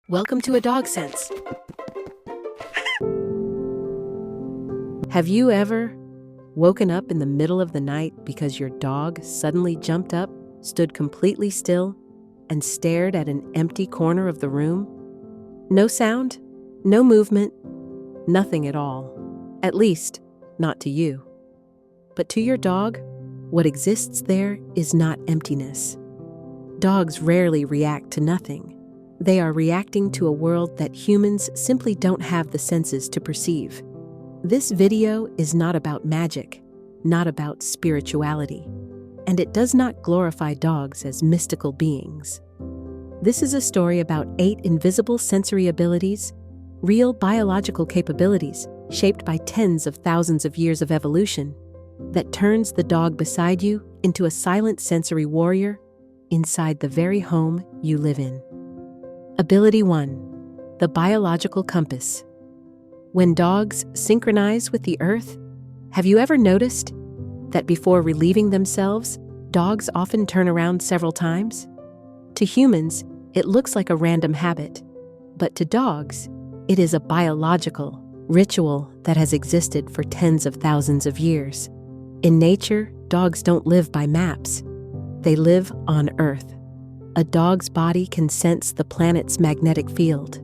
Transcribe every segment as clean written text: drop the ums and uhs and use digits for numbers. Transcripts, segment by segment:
Welcome to adogsense. Have you ever woken up in the middle of the night because your dog suddenly jumped up, stood completely still, and stared at an empty corner of the room? No sound, no movement, nothing at all. At least, not to you. But to your dog, what exists there is not emptiness. Dogs rarely react to nothing. They are reacting to a world that humans simply don't have the senses to perceive. This video is not about magic, not about spirituality, and it does not glorify dogs as mystical beings. This is a story about 8 invisible sensory abilities, real biological capabilities shaped by tens of thousands of years of evolution, that turns the dog beside you into a silent sensory warrior inside the very home you live in. Ability 1. The biological compass. When dogs synchronize with the earth, have you ever noticed that before relieving themselves, dogs often turn around several times? To humans, it looks like a random habit, but to dogs, it is a biological ritual that has existed for tens of thousands of years. In nature, dogs don't live by maps. They live on Earth. A dog's body can sense the planet's magnetic field.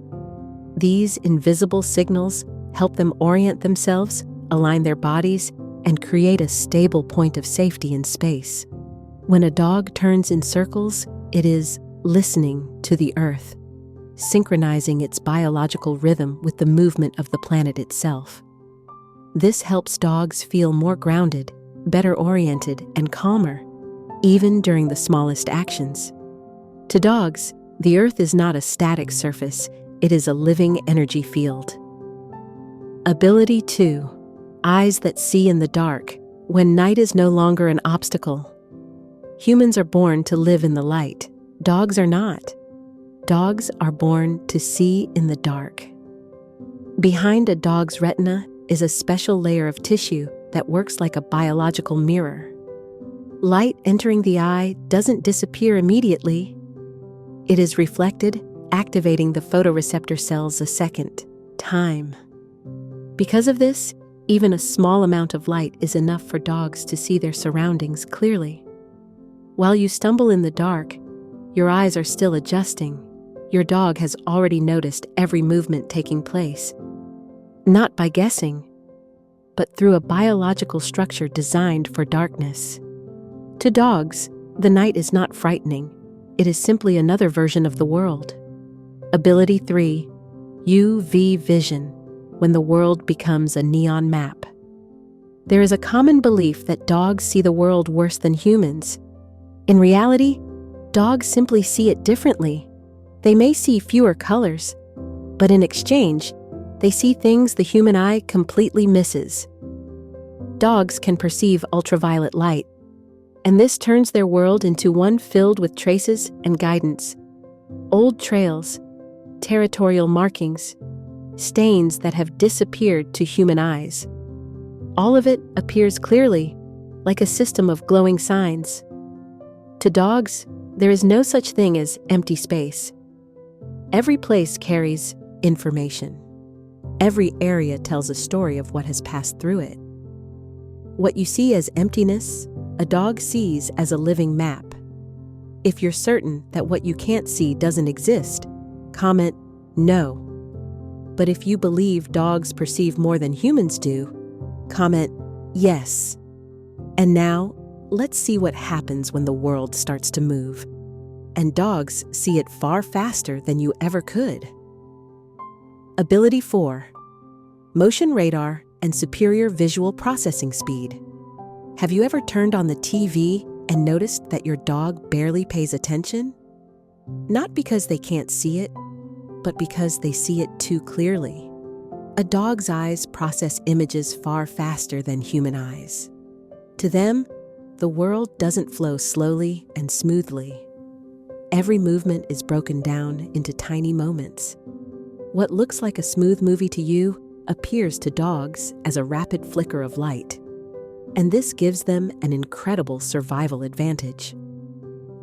These invisible signals help them orient themselves, align their bodies, and create a stable point of safety in space. When a dog turns in circles, it is listening to the Earth, synchronizing its biological rhythm with the movement of the planet itself. This helps dogs feel more grounded, better oriented, and calmer, even during the smallest actions. To dogs, the Earth is not a static surface, it is a living energy field. Ability 2. Eyes that see in the dark, when night is no longer an obstacle. Humans are born to live in the light. Dogs are not. Dogs are born to see in the dark. Behind a dog's retina is a special layer of tissue that works like a biological mirror. Light entering the eye doesn't disappear immediately. It is reflected, activating the photoreceptor cells a second time. Because of this, even a small amount of light is enough for dogs to see their surroundings clearly. While you stumble in the dark, your eyes are still adjusting. Your dog has already noticed every movement taking place, not by guessing, but through a biological structure designed for darkness. To dogs, the night is not frightening. It is simply another version of the world. Ability 3. UV vision, when the world becomes a neon map. There is a common belief that dogs see the world worse than humans. In reality, dogs simply see it differently. They may see fewer colors, but in exchange, they see things the human eye completely misses. Dogs can perceive ultraviolet light, and this turns their world into one filled with traces and guidance. Old trails, territorial markings, stains that have disappeared to human eyes. All of it appears clearly, like a system of glowing signs. To dogs, there is no such thing as empty space. Every place carries information. Every area tells a story of what has passed through it. What you see as emptiness, a dog sees as a living map. If you're certain that what you can't see doesn't exist, comment no. But if you believe dogs perceive more than humans do, comment yes. And now, let's see what happens when the world starts to move. And dogs see it far faster than you ever could. Ability 4. Motion radar and superior visual processing speed. Have you ever turned on the TV and noticed that your dog barely pays attention? Not because they can't see it, but because they see it too clearly. A dog's eyes process images far faster than human eyes. To them, the world doesn't flow slowly and smoothly. Every movement is broken down into tiny moments. What looks like a smooth movie to you appears to dogs as a rapid flicker of light. And this gives them an incredible survival advantage.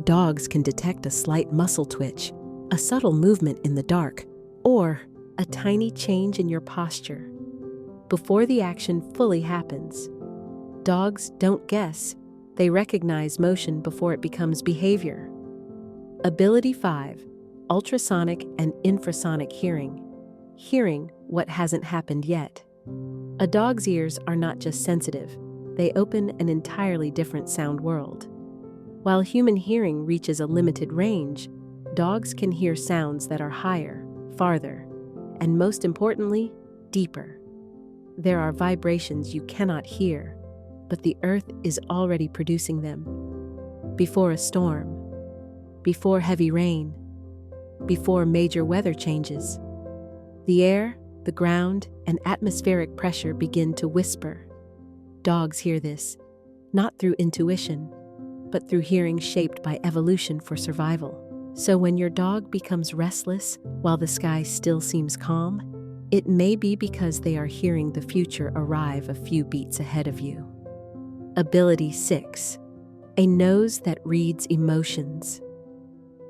Dogs can detect a slight muscle twitch, a subtle movement in the dark, or a tiny change in your posture before the action fully happens. Dogs don't guess. They recognize motion before it becomes behavior. Ability 5. Ultrasonic and infrasonic hearing. Hearing what hasn't happened yet. A dog's ears are not just sensitive, they open an entirely different sound world. While human hearing reaches a limited range, dogs can hear sounds that are higher, farther, and most importantly, deeper. There are vibrations you cannot hear, but the earth is already producing them. Before a storm, before heavy rain, before major weather changes, the air, the ground, and atmospheric pressure begin to whisper. Dogs hear this, not through intuition, but through hearing shaped by evolution for survival. So when your dog becomes restless while the sky still seems calm, it may be because they are hearing the future arrive a few beats ahead of you. Ability 6. A nose that reads emotions.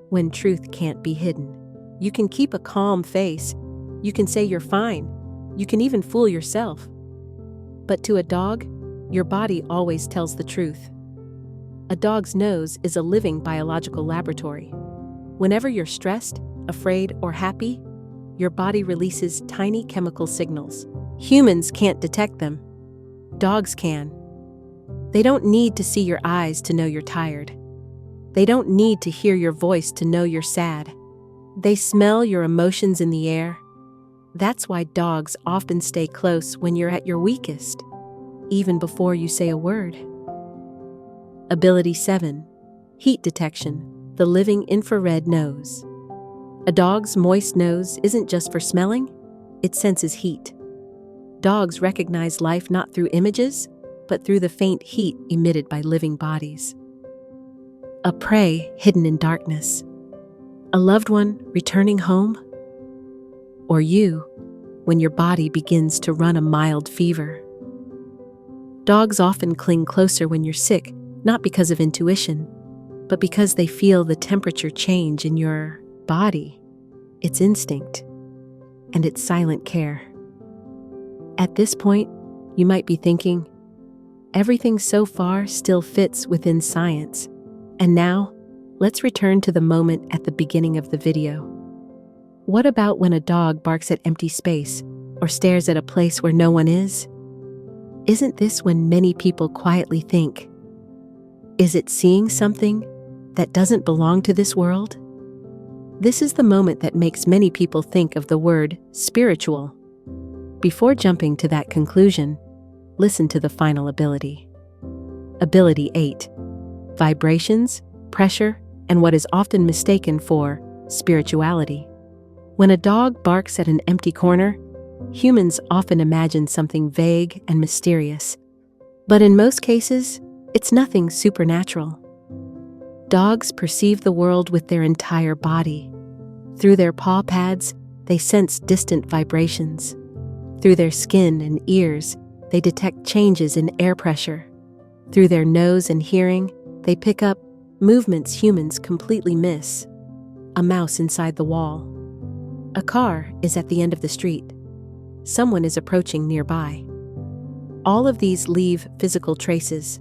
When truth can't be hidden, you can keep a calm face. You can say you're fine. You can even fool yourself. But to a dog, your body always tells the truth. A dog's nose is a living biological laboratory. Whenever you're stressed, afraid, or happy, your body releases tiny chemical signals. Humans can't detect them. Dogs can. They don't need to see your eyes to know you're tired. They don't need to hear your voice to know you're sad. They smell your emotions in the air. That's why dogs often stay close when you're at your weakest, even before you say a word. Ability 7. Heat detection, the living infrared nose. A dog's moist nose isn't just for smelling, it senses heat. Dogs recognize life not through images, but through the faint heat emitted by living bodies. A prey hidden in darkness. A loved one returning home. Or you, when your body begins to run a mild fever. Dogs often cling closer when you're sick, not because of intuition, but because they feel the temperature change in your body. It's instinct, and it's silent care. At this point, you might be thinking, everything so far still fits within science. And now, let's return to the moment at the beginning of the video. What about when a dog barks at empty space or stares at a place where no one is? Isn't this when many people quietly think, is it seeing something that doesn't belong to this world? This is the moment that makes many people think of the word spiritual. Before jumping to that conclusion, listen to the final ability. Ability 8. Vibrations, pressure, and what is often mistaken for spirituality. When a dog barks at an empty corner, humans often imagine something vague and mysterious. But in most cases, it's nothing supernatural. Dogs perceive the world with their entire body. Through their paw pads, they sense distant vibrations. Through their skin and ears, they detect changes in air pressure. Through their nose and hearing, they pick up movements humans completely miss. A mouse inside the wall. A car is at the end of the street. Someone is approaching nearby. All of these leave physical traces.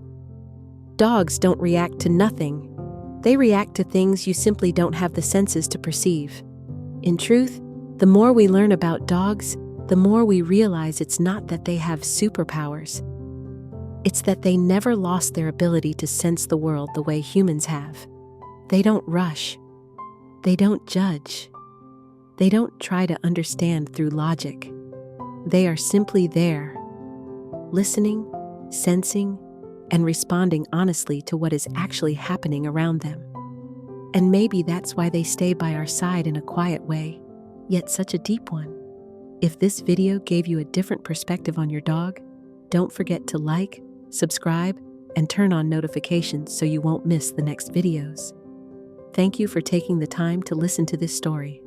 Dogs don't react to nothing. They react to things you simply don't have the senses to perceive. In truth, the more we learn about dogs, the more we realize it's not that they have superpowers. It's that they never lost their ability to sense the world the way humans have. They don't rush. They don't judge. They don't try to understand through logic. They are simply there, listening, sensing, and responding honestly to what is actually happening around them. And maybe that's why they stay by our side in a quiet way, yet such a deep one. If this video gave you a different perspective on your dog, don't forget to like, subscribe, and turn on notifications so you won't miss the next videos. Thank you for taking the time to listen to this story.